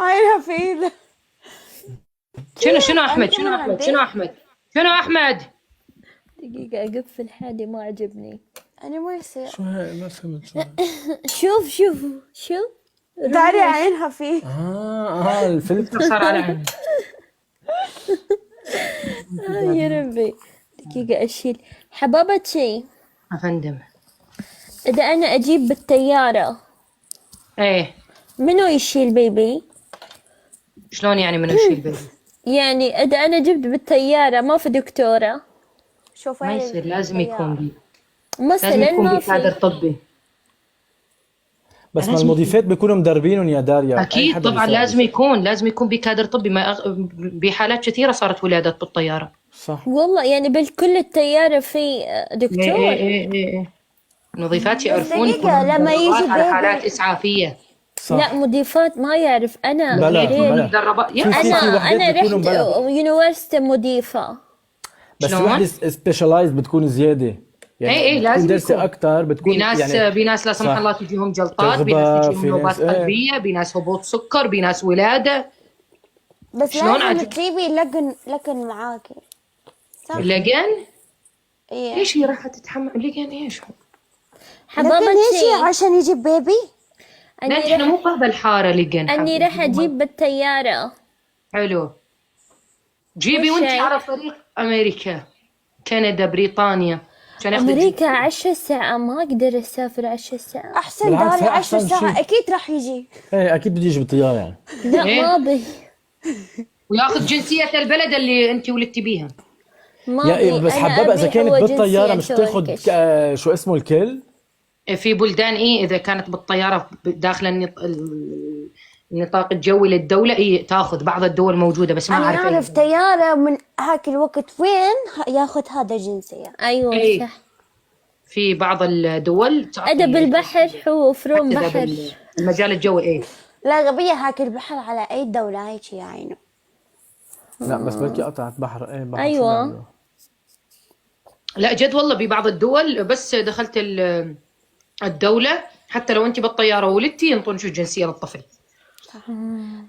عينها فين؟ شنو احمد؟ أنت شنو من احمد؟ عندي؟ شنو احمد؟ شنو احمد؟ دقيقة أقفل حالي ما عجبني. أنا ما يصير. شو هاي؟ ما فهمت شو هاي. شوف داري رموش. عينها فيه. الفلتر. الفلتر صار على عيني. يا ربي. دقيقة أشيل حبابتي. افندم. إذا أنا أجيب بالطيارة ايه. منو يشيل بيبي؟ شلون يعني من يشيل البيبي؟ يعني إذا أنا جبت بالطيارة ما في دكتورة شوفي ما يصير، لازم يكون بي. لازم مثلا يكون ما بي كادر في. طبي. بس ما لازم المضيفات بيكونوا مدربينهم يا داريا، اي اكيد حدا طبعا بيساعد. لازم يكون بكادر طبي. بحالات كثيره صارت ولادات بالطياره. صح. والله يعني بالكل الطيارة في ايه دكتور. ايه ايه ايه إيه. المضيفات بس يعرفون، يكونوا دقيقة لما مدربات يجي على حالات بيبي. اسعافيه. لا صح. مضيفات ما يعرف أنا بلا يكونوا أوريدي. بلا مدربات في يا في أنا في صح. وحدات أنا بيكونوا رحت بلا. يونيفرستي مضيفة. بس في وحده شلون؟ سبيشالايزد بتكون زياده، اي يعني اي بتكون لازم دارسه يكون. اكثر، بتكون يعني. بناس لا سمح الله صح. تجيهم جلطات، بناس تغبى تجيهم في ناس نوبات ايه. قلبيه، بناس هبوط سكر، بناس ولاده. بس شلون لازم عجب؟ تجيبي لكن معاكي. صح. لجن؟ إيه. ليش هي راح تتحمل لجن ايش؟ لكن ليش حبابتي عشان يجيب بيبي؟ لا أني احنا مو رح بهذا الحاره لجن أني حبيبي. رح أجيب بالطيارة. حلو. جيبي وش وانتي هيك؟ على طريق امريكا، كندا، بريطانيا، عشان ياخذ أمريكا الجنسيه. 10 ساعة ما أقدر أسافر 10 ساعات. أحسن بالعكس داري هي 10 ساعة احسن شيء. أكيد راح يجي. ايه اكيد بده يجي بالطياره يعني. لا ما ايه، أبي. وياخذ جنسيه البلد اللي انت ولدتي بيها. ما يا إيه، أبي بس أنا حبابه اذا أبي كانت هو بالطياره جنسية مش تاخذ تركش. شو اسمه الكل. في بلدان اذا كانت بالطياره داخل النطاق الجوي للدوله، تاخذ. بعض الدول موجوده بس ما أنا اعرف أعرف اي. طيارة من هاك الوقت وين ياخذ هذا الجنسية. أيوة اي صح. في بعض الدول أدا تعطي بالبحر الجنسيه هو فروم حتى اذا بحر. بالمجال الجوي. اي لا غبية هاك البحر على أي دولة هيك يا عينو. لا بس بلكي قطعت بحر، ايه بحر شو أيوة. بيعملوا. لا جد والله ببعض الدول بس دخلت الدوله، حتى لو انت بالطياره ولدتي ينطونك الجنسيه للطفل.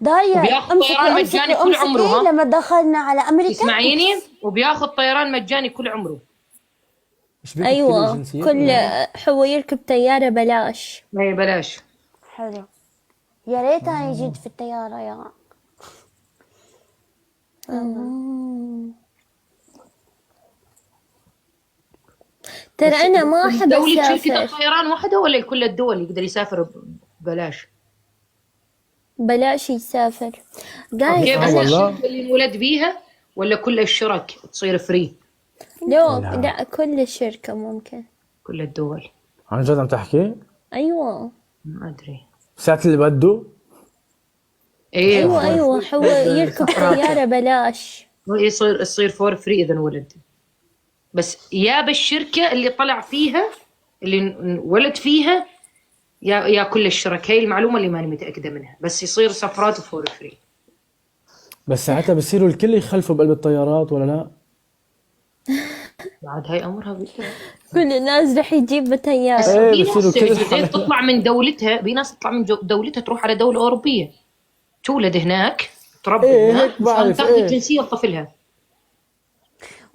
داية وبياخذ امسكي طيران امسكي مجاني كل عمره. امسكي ها لما دخلنا على أمريكا. اسمعيني، وبياخذ طيران مجاني كل عمره. مش بياخذ كل أيوة الجنسيات كل ولا؟ هو يركب طيارة بلاش. ما بلاش. حلو. يا ريتها يجي في الطيارة يا. ترى بس أنا ما أحب دولة شركة أسافر. الطيران واحدة ولا لكل الدول يقدر يسافر ببلاش؟ بلاش يسافر اوكي، جايز بس أنا. والله. الشركة اللي انولد بيها ولا كل الشرك تصير فري؟ لو لا لا كل الشركة ممكن. كل الدول. عن جد عم تحكي؟ أيوة ما ادري. ساعة اللي بده. ايه أيوة هو يركب طيارة بلاش. يصير فور فري اذا انولد. بس يا بالشركة اللي طلع فيها، اللي انولد فيها، يا كل الشرك. هي المعلومة اللي ماني متأكدة منها، بس يصير سفرات فور فري. بس ساعتها بصيروا الكل يخلفوا بقلب الطيارات ولا لا؟ بعد هاي امرها بالله. كل الناس رح يجيب بس بطيارة. ايه في بصيروا ناس كل غير الحملات. تطلع من دولتها، في ناس تطلع من دولتها تروح على دولة أوروبية، تولد هناك، تربي ايه هناك، هيك عشان بعرف تاخذ ايه. الجنسية لطفلها.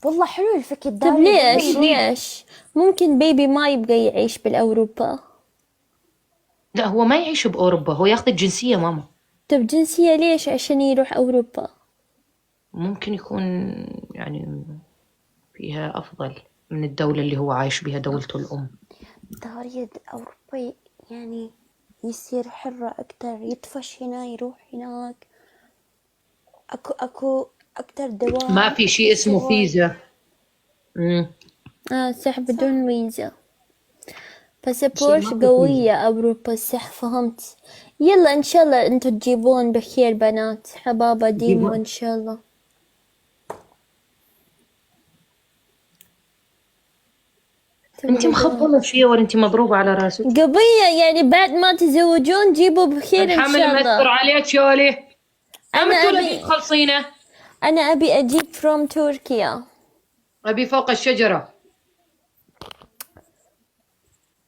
والله حلو الفكر طب داري. ليش ممكن بيبي ما يبقى يعيش بالأوروبا؟ لا هو ما يعيش بأوروبا، هو ياخذ الجنسية ماما. طب جنسية ليش عشان يروح أوروبا؟ ممكن يكون يعني فيها أفضل من الدولة اللي هو عايش بها، دولته الأم. داري أوروبا يعني يصير حرة أكتر، يطفش هنا يروح هناك. أكو أكتر ما دوام. في شيء اسمه شغل. فيزا. صح بدون فيزا. شيء باسبورت ما في فيزا. قوية أوروبا صح فهمت. يلا إن شاء الله أنتوا تجيبون بخير بنات حبابة ديما إن شاء الله. انت مخبطة شيء ولا انت مضروبة على راسك؟ قضية يعني بعد ما تزوجون جيبوا بخير إن الحمل شاء مستر الله. عليك شولي. أنا أم تولدي أبي تخلصينه؟ أنا أبي أجيب from تركيا. أبي فوق الشجرة.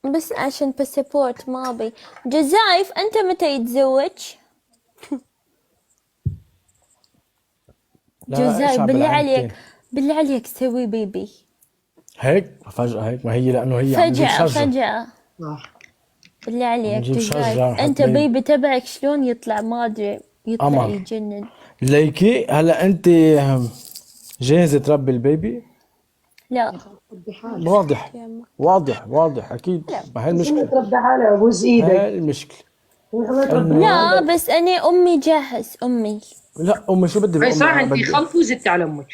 بس عشان باسبورت ما أبي. جزايف أنت متى يتزوج؟ لا إيش جوزاي عم بالله بالعينتين؟ عليك، بالله عليك سوي بيبي هيك فجأة هيك، ما هي لأنه هي عم نجيب فجأة شجرة. فجأة. صح. بالله عليك نجيب جوزاي، شجرة ونحط انت بيبي. بيبي تبعك شلون يطلع؟ ما ادري، يطلع قمر. يجنن. ليكي هلا أنت جاهزة تربي البيبي؟ لا واضح واضح واضح أكيد. ما هي المشكلة، تربي حالها ابوس ايدك. هاي المشكلة. إنه لا بس انا امي جاهز، امي لا أمي شو بدي اي بأمي؟ صح، أنا انت بدي. خلفي وزدت على امك.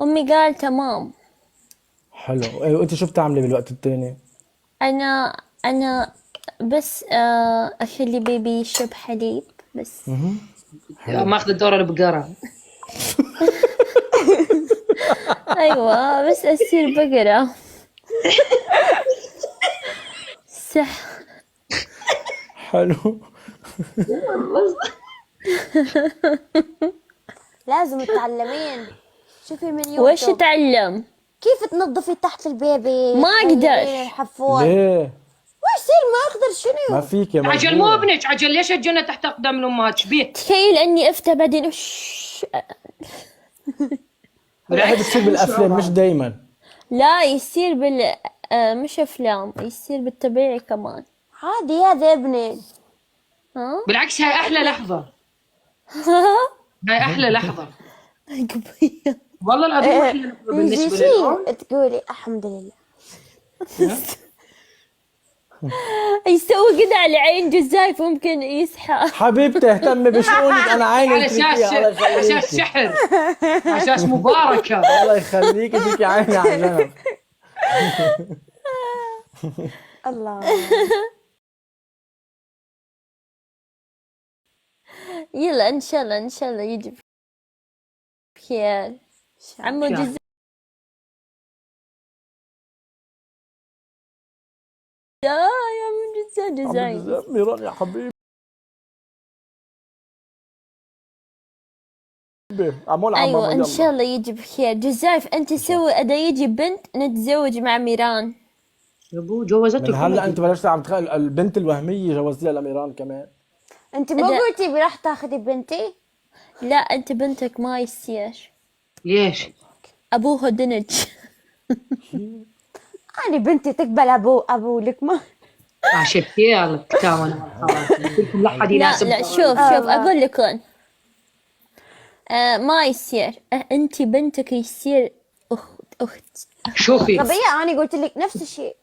امي قال تمام. حلو. إيه وأنت شو بتعملي بالوقت التاني؟ انا بس اخلي بيبي يشرب حليب بس. ماخذ الدور البقره. ايوه بس اصير بقرة. صح. حلو. لازم تتعلمين. شوفي من وش يوتيوب اتعلم؟ كيف تنظفي تحت البيبي، ما أقدر. تغيرين الحفون. ليه؟ وش يصير ما اقدر ما شنو؟ فيك يا عجل مو مجبورة. ابنك، عجل ليش الجنه تحت اقدام الامهات؟ ايش بيه؟ تخيل اني افتى بعدين هذا بتصير بالأفلام مش دايما. لا يصير مش افلام، يصير بالطبيعي كمان. عادي هذا ابني. ها بالعكس هاي احلى لحظه، هاي احلى لحظه، قبيح. والله العظيم احلى لحظه يجي بالنسبه للام. شيء تقولي الحمد لله. يسوي كذا على عين جزايف ممكن يصحى. حبيبتي اهتمي بشؤونك، أنا عيني على اساس الله على اساس يخليكي. سحر، على اساس مباركه. الله يخليكي فيكي عيني على جنب. الله. يلا ان شاء الله ان شاء الله يجي بخير. عمو جزايف يا عمو جزايف. ميران يا حبيبي. عمول عم ايوه ان يلا. شاء الله يجي بخير. جزايف انت سوي اذا يجي بنت نتزوج مع ميران. يا ابو جوزته من هلا الكوميدي. انت بلشت عم تخيل البنت الوهميه جوزتيها لميران كمان. انت ما أنا- قلتي راح تاخذي بنتي؟ لا انت بنتك ما يصير، ليش؟ ابوها دنج. انا بنتي تقبل ابو لك ما. عشان كامل لا حد لا يناسب. لا شوف اقول لكم ما يصير. انت بنتك يصير اخت. شوفي غبية، انا قلت لك نفس الشيء.